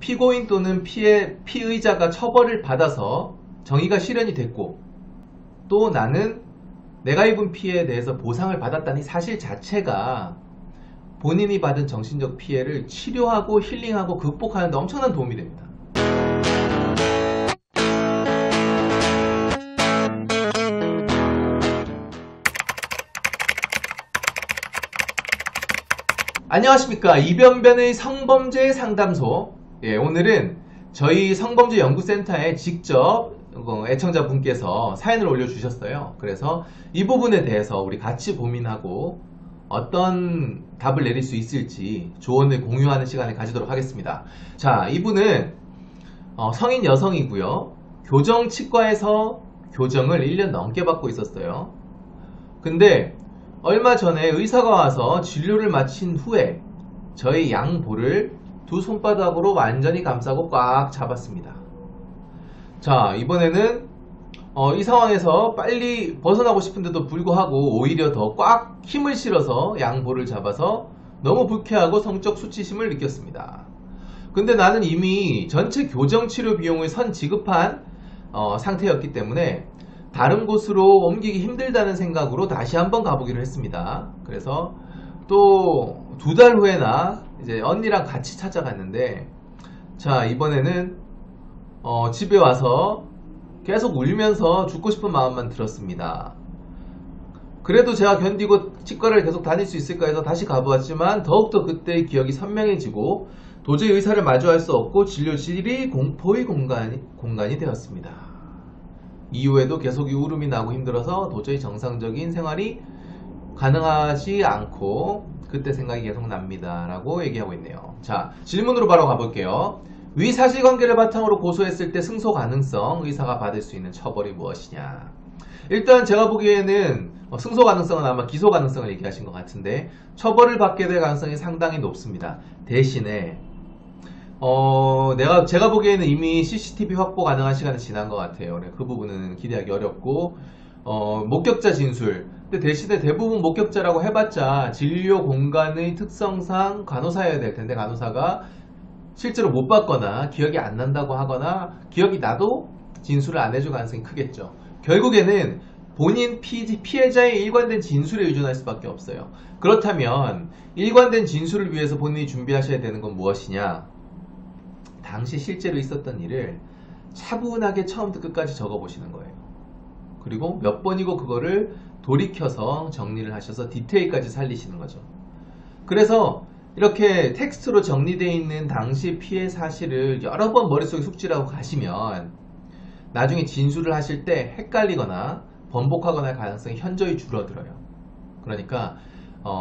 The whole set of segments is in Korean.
피고인 또는 피의자가 처벌을 받아서 정의가 실현이 됐고, 또 나는 내가 입은 피해에 대해서 보상을 받았다는 사실 자체가 본인이 받은 정신적 피해를 치료하고 힐링하고 극복하는 데 엄청난 도움이 됩니다. 안녕하십니까. 이변변의 성범죄 상담소. 오늘은 저희 성범죄 연구센터에 직접 애청자분께서 사연을 올려주셨어요. 그래서 이 부분에 대해서 우리 같이 고민하고 어떤 답을 내릴 수 있을지 조언을 공유하는 시간을 가지도록 하겠습니다. 자, 이분은 성인 여성이고요. 교정치과에서 교정을 1년 넘게 받고 있었어요. 근데 얼마 전에 의사가 와서 진료를 마친 후에 저희 양볼을 두 손바닥으로 완전히 감싸고 꽉 잡았습니다. 자, 이번에는 이 상황에서 빨리 벗어나고 싶은데도 불구하고 오히려 더 꽉 힘을 실어서 양볼을 잡아서 너무 불쾌하고 성적 수치심을 느꼈습니다. 근데 나는 이미 전체 교정치료 비용을 선 지급한 상태였기 때문에 다른 곳으로 옮기기 힘들다는 생각으로 다시 한번 가보기로 했습니다. 그래서 또 2달 후에나 이제 언니랑 같이 찾아갔는데, 자, 이번에는 집에 와서 계속 울면서 죽고 싶은 마음만 들었습니다. 그래도 제가 견디고 치과를 계속 다닐 수 있을까 해서 다시 가보았지만 더욱더 그때의 기억이 선명해지고 도저히 의사를 마주할 수 없고 진료실이 공포의 공간이 되었습니다. 이후에도 계속 울음이 나고 힘들어서 도저히 정상적인 생활이 가능하지 않고 그때 생각이 계속 납니다 라고 얘기하고 있네요. 자, 질문으로 바로 가볼게요. 위 사실관계를 바탕으로 고소했을 때 승소 가능성, 의사가 받을 수 있는 처벌이 무엇이냐. 일단 제가 보기에는 승소 가능성은 아마 기소 가능성을 얘기하신 것 같은데 처벌을 받게 될 가능성이 상당히 높습니다. 대신에 제가 보기에는 이미 CCTV 확보 가능한 시간이 지난 것 같아요. 그 부분은 기대하기 어렵고, 목격자 진술. 근데 대신에 대부분 목격자라고 해봤자 진료 공간의 특성상 간호사여야 될 텐데, 간호사가 실제로 못 봤거나 기억이 안 난다고 하거나 기억이 나도 진술을 안 해줄 가능성이 크겠죠. 결국에는 본인 피해자의 일관된 진술에 의존할 수밖에 없어요. 그렇다면 일관된 진술을 위해서 본인이 준비하셔야 되는 건 무엇이냐? 당시 실제로 있었던 일을 차분하게 처음부터 끝까지 적어보시는 거예요. 그리고 몇 번이고 그거를 돌이켜서 정리를 하셔서 디테일까지 살리시는 거죠. 그래서 이렇게 텍스트로 정리되어 있는 당시 피해 사실을 여러 번 머릿속에 숙지하고 가시면 나중에 진술을 하실 때 헷갈리거나 번복하거나 할 가능성이 현저히 줄어들어요. 그러니까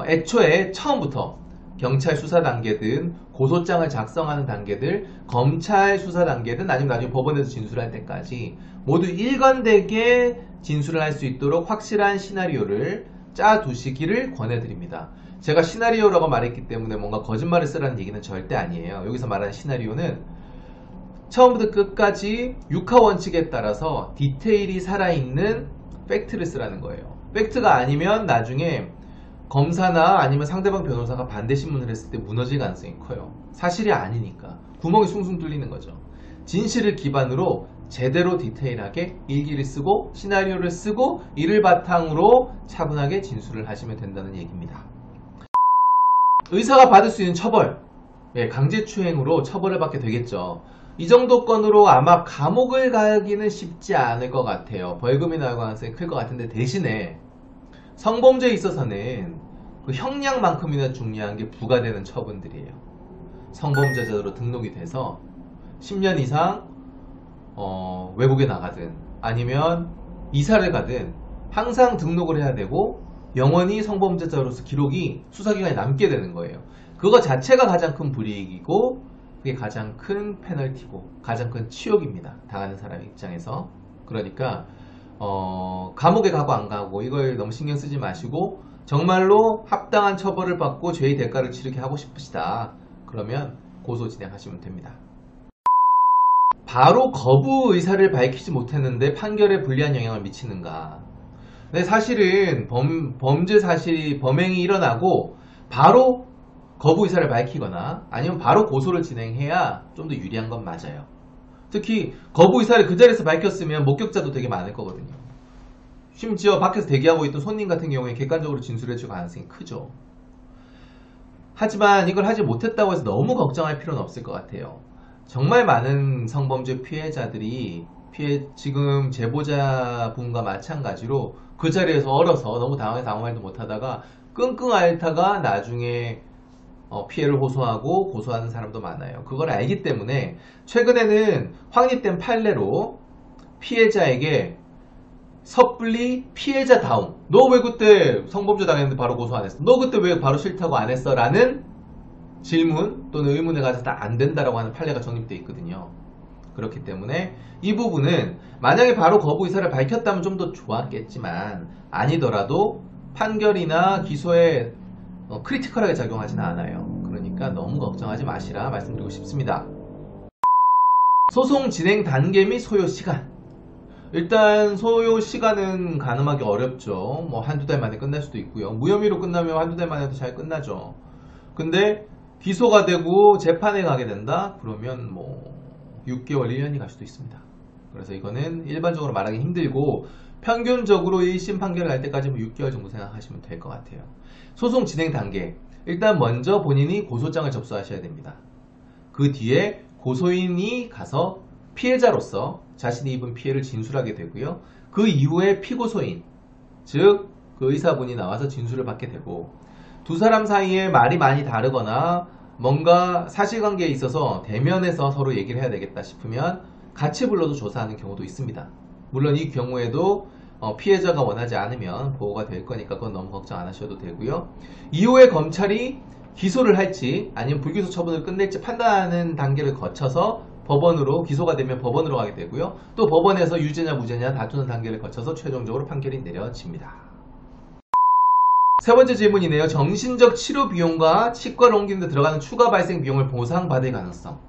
애초에 처음부터 경찰 수사 단계든 고소장을 작성하는 단계들, 검찰 수사 단계든 아니면 나중에 법원에서 진술할 때까지 모두 일관되게 진술을 할 수 있도록 확실한 시나리오를 짜두시기를 권해드립니다. 제가 시나리오라고 말했기 때문에 뭔가 거짓말을 쓰라는 얘기는 절대 아니에요. 여기서 말하는 시나리오는 처음부터 끝까지 육하 원칙에 따라서 디테일이 살아있는 팩트를 쓰라는 거예요. 팩트가 아니면 나중에 검사나 아니면 상대방 변호사가 반대 신문을 했을 때 무너질 가능성이 커요. 사실이 아니니까 구멍이 숭숭 뚫리는 거죠. 진실을 기반으로 제대로 디테일하게 일기를 쓰고 시나리오를 쓰고 이를 바탕으로 차분하게 진술을 하시면 된다는 얘기입니다. 의사가 받을 수 있는 처벌, 강제추행으로 처벌을 받게 되겠죠. 이 정도 건으로 아마 감옥을 가기는 쉽지 않을 것 같아요. 벌금이 나올 가능성이 클 것 같은데, 대신에 성범죄에 있어서는 그 형량만큼이나 중요한 게 부과되는 처분들이에요. 성범죄자로 등록이 돼서 10년 이상 외국에 나가든 아니면 이사를 가든 항상 등록을 해야 되고 영원히 성범죄자로서 기록이 수사기관에 남게 되는 거예요. 그거 자체가 가장 큰 불이익이고 그게 가장 큰 페널티고 가장 큰 치욕입니다. 당하는 사람 입장에서. 그러니까 감옥에 가고 안 가고 이걸 너무 신경 쓰지 마시고 정말로 합당한 처벌을 받고 죄의 대가를 치르게 하고 싶으시다. 그러면 고소 진행하시면 됩니다. 바로 거부 의사를 밝히지 못했는데 판결에 불리한 영향을 미치는가? 근데 사실은 범행이 일어나고 바로 거부 의사를 밝히거나 아니면 바로 고소를 진행해야 좀 더 유리한 건 맞아요. 특히 거부 의사를 그 자리에서 밝혔으면 목격자도 되게 많을 거거든요. 심지어 밖에서 대기하고 있던 손님 같은 경우에 객관적으로 진술해줄 가능성이 크죠. 하지만 이걸 하지 못했다고 해서 너무 걱정할 필요는 없을 것 같아요. 정말 많은 성범죄 피해자들이 지금 제보자분과 마찬가지로 그 자리에서 얼어서 너무 당황해서 아무 말도 못하다가 끙끙 앓다가 나중에 피해를 호소하고 고소하는 사람도 많아요. 그걸 알기 때문에 최근에는 확립된 판례로 피해자에게 섣불리 피해자다움, 너 왜 그때 성범죄 당했는데 바로 고소 안 했어? 너 그때 왜 바로 싫다고 안 했어? 라는 질문 또는 의문에 가서 다 안 된다라고 하는 판례가 정립되어 있거든요. 그렇기 때문에 이 부분은 만약에 바로 거부 의사를 밝혔다면 좀 더 좋았겠지만 아니더라도 판결이나 기소에 크리티컬하게 작용하지는 않아요. 그러니까 너무 걱정하지 마시라 말씀드리고 싶습니다. 소송 진행 단계 및 소요 시간. 일단 소요 시간은 가늠하기 어렵죠. 뭐 한두 달 만에 끝날 수도 있고요. 무혐의로 끝나면 한두 달 만에도 잘 끝나죠. 근데 기소가 되고 재판에 가게 된다? 그러면 뭐 6개월, 1년이 갈 수도 있습니다. 그래서 이거는 일반적으로 말하기 힘들고 평균적으로 1심 판결을 날 때까지 뭐 6개월 정도 생각하시면 될 것 같아요. 소송 진행 단계. 일단 먼저 본인이 고소장을 접수하셔야 됩니다. 그 뒤에 고소인이 가서 피해자로서 자신이 입은 피해를 진술하게 되고요. 그 이후에 피고소인, 즉 그 의사분이 나와서 진술을 받게 되고 두 사람 사이에 말이 많이 다르거나 뭔가 사실관계에 있어서 대면해서 서로 얘기를 해야 되겠다 싶으면 같이 불러도 조사하는 경우도 있습니다. 물론 이 경우에도 피해자가 원하지 않으면 보호가 될 거니까 그건 너무 걱정 안 하셔도 되고요. 이후에 검찰이 기소를 할지 아니면 불기소 처분을 끝낼지 판단하는 단계를 거쳐서 법원으로 기소가 되면 법원으로 가게 되고요. 또 법원에서 유죄냐 무죄냐 다투는 단계를 거쳐서 최종적으로 판결이 내려집니다. 세 번째 질문이네요. 정신적 치료 비용과 치과를 옮기는 데 들어가는 추가 발생 비용을 보상받을 가능성.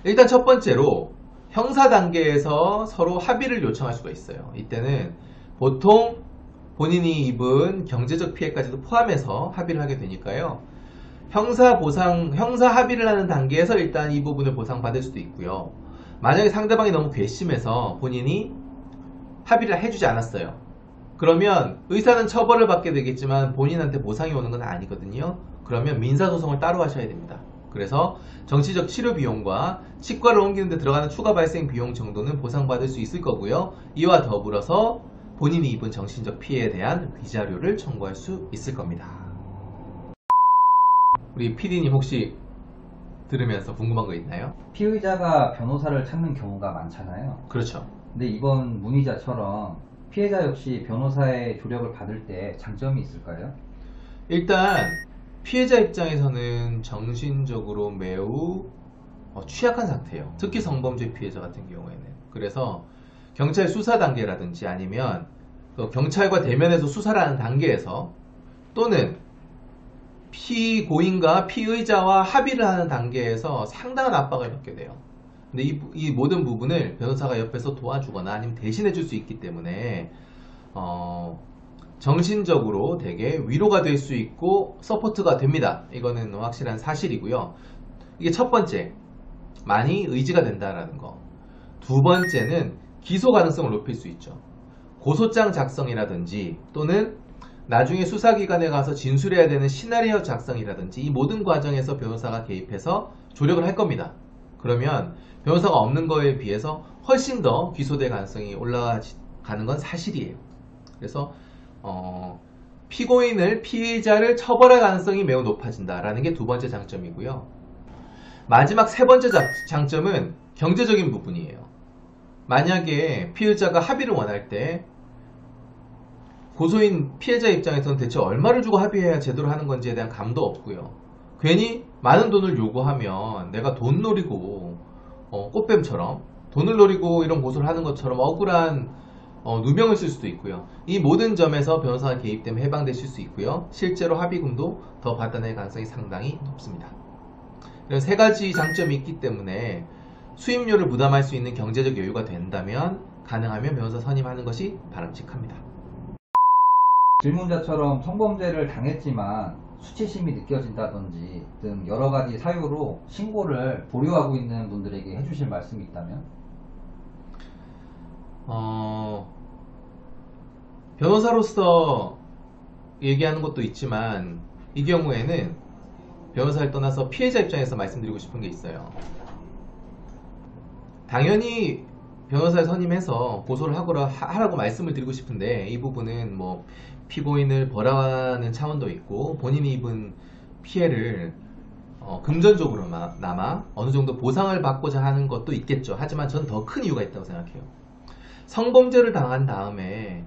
일단 첫 번째로 형사 단계에서 서로 합의를 요청할 수가 있어요. 이때는 보통 본인이 입은 경제적 피해까지도 포함해서 합의를 하게 되니까요. 형사 합의를 하는 단계에서 일단 이 부분을 보상받을 수도 있고요. 만약에 상대방이 너무 괘씸해서 본인이 합의를 해주지 않았어요. 그러면 의사는 처벌을 받게 되겠지만 본인한테 보상이 오는 건 아니거든요. 그러면 민사소송을 따로 하셔야 됩니다. 그래서 정치적 치료 비용과 치과를 옮기는 데 들어가는 추가 발생 비용 정도는 보상받을 수 있을 거고요. 이와 더불어서 본인이 입은 정신적 피해에 대한 위자료를 청구할 수 있을 겁니다. 우리 PD님 혹시 들으면서 궁금한 거 있나요? 피의자가 변호사를 찾는 경우가 많잖아요. 그렇죠. 근데 이번 문의자처럼 피해자 역시 변호사의 조력을 받을 때 장점이 있을까요? 일단 피해자 입장에서는 정신적으로 매우 취약한 상태예요. 특히 성범죄 피해자 같은 경우에는. 그래서 경찰 수사 단계라든지 아니면 경찰과 대면해서 수사를 하는 단계에서 또는 피고인과 피의자와 합의를 하는 단계에서 상당한 압박을 받게 돼요. 근데 이 모든 부분을 변호사가 옆에서 도와주거나 아니면 대신해 줄 수 있기 때문에 정신적으로 되게 위로가 될 수 있고 서포트가 됩니다. 이거는 확실한 사실이고요. 이게 첫 번째, 많이 의지가 된다라는 거. 두 번째는 기소 가능성을 높일 수 있죠. 고소장 작성이라든지 또는 나중에 수사기관에 가서 진술해야 되는 시나리오 작성이라든지 이 모든 과정에서 변호사가 개입해서 조력을 할 겁니다. 그러면 변호사가 없는 거에 비해서 훨씬 더 기소될 가능성이 올라가는 건 사실이에요. 그래서 피해자를 처벌할 가능성이 매우 높아진다라는 게 두 번째 장점이고요. 마지막 세 번째 장점은 경제적인 부분이에요. 만약에 피해자가 합의를 원할 때 고소인 피해자 입장에서는 대체 얼마를 주고 합의해야 제대로 하는 건지에 대한 감도 없고요. 괜히 많은 돈을 요구하면 내가 돈 노리고 꽃뱀처럼 돈을 노리고 이런 고소를 하는 것처럼 억울한 누명을 쓸 수도 있고요. 이 모든 점에서 변호사가 개입되면 해방되실 수 있고요. 실제로 합의금도 더 받아낼 가능성이 상당히 높습니다. 이런 세 가지 장점이 있기 때문에 수임료를 부담할 수 있는 경제적 여유가 된다면 가능하면 변호사 선임하는 것이 바람직합니다. 질문자처럼 성범죄를 당했지만 수치심이 느껴진다든지 등 여러 가지 사유로 신고를 보류하고 있는 분들에게 해주실 말씀이 있다면? 변호사로서 얘기하는 것도 있지만 이 경우에는 변호사를 떠나서 피해자 입장에서 말씀드리고 싶은 게 있어요. 당연히 변호사를 선임해서 고소를 하라고 말씀을 드리고 싶은데 이 부분은 뭐 피고인을 벌하는 차원도 있고 본인이 입은 피해를 금전적으로나마 어느 정도 보상을 받고자 하는 것도 있겠죠. 하지만 저는 더 큰 이유가 있다고 생각해요. 성범죄를 당한 다음에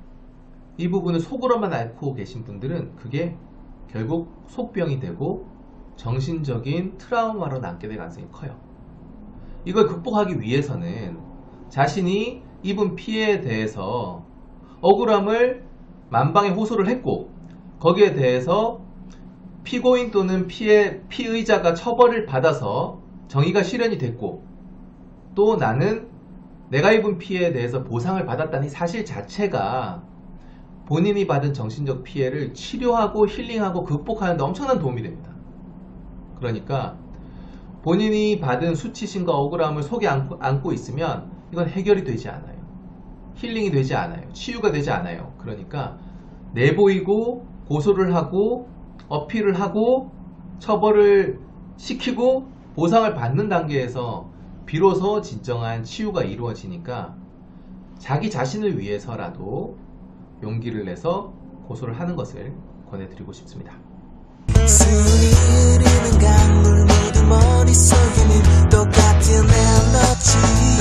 이 부분을 속으로만 앓고 계신 분들은 그게 결국 속병이 되고 정신적인 트라우마로 남게 될 가능성이 커요. 이걸 극복하기 위해서는 자신이 입은 피해에 대해서 억울함을 만방에 호소를 했고 거기에 대해서 피고인 또는 피의자가 처벌을 받아서 정의가 실현이 됐고 또 나는 내가 입은 피해에 대해서 보상을 받았다는 사실 자체가 본인이 받은 정신적 피해를 치료하고 힐링하고 극복하는 데 엄청난 도움이 됩니다. 그러니까 본인이 받은 수치심과 억울함을 속에 안고 있으면 이건 해결이 되지 않아요. 힐링이 되지 않아요. 치유가 되지 않아요. 그러니까 내보이고 고소를 하고 어필을 하고 처벌을 시키고 보상을 받는 단계에서 비로소 진정한 치유가 이루어지니까 자기 자신을 위해서라도 용기를 내서 고소를 하는 것을 권해드리고 싶습니다. 순이 흐르는 강물 모두 머릿속에는 똑같은 멜로디